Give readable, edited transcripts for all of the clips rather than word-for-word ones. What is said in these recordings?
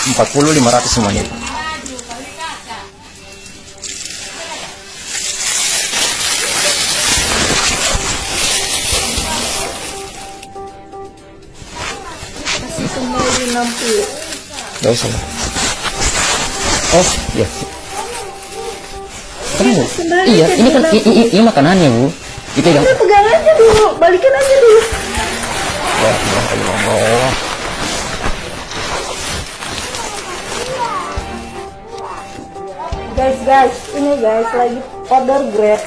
40 500 semuanya. Kasih kembali 60. Gak usah lah. Oh iya. Kamu? Iya, ini kan ini makanannya Bu. Dipegang. Udah pegang aja dulu, balikin aja dulu. Wah, Allah. Guys, ini guys lagi order Grab.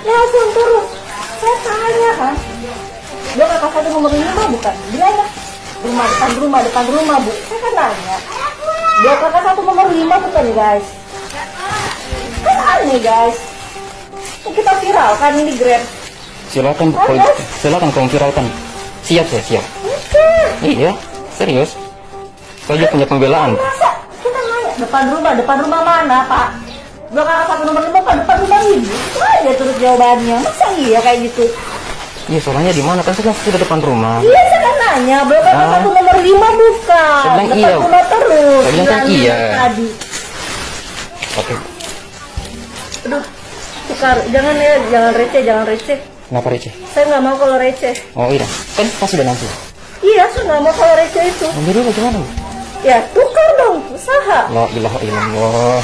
Ya langsung terus. Saya tanya kan, dia kakak satu nomor 5 bukan? Dia ya, depan rumah Bu. Saya kan nanya, dia kakak satu nomor 5 bukan guys? Kan aneh guys. Kita viralkan ini Grab. Silakan kamu viralkan. Siap saya, siap. Iya, serius. Saya punya pembelaan. Masa kita nanya depan rumah mana Pak? Dua kakak satu nomor 5 Pak, depan rumah Ibu. Itu aja terus jawabannya. Masa iya kayak gitu? Iya, soalnya di mana kan saya sudah depan rumah. Iya, saya kan nanya, blok kakak satu nomor 5 bukan? Saya bilang depan iya. rumah terus. Saya bilang kan iya. Tadi. Oke. Aduh, tukar. Jangan receh. Kenapa receh? Saya nggak mau kalau receh. Oh iya, kan pas sudah nanti. Iya, saya nggak mau kalau receh itu. Ambil dulu bagaimana? Ya, tukar dong, usaha. La ilaha illallah.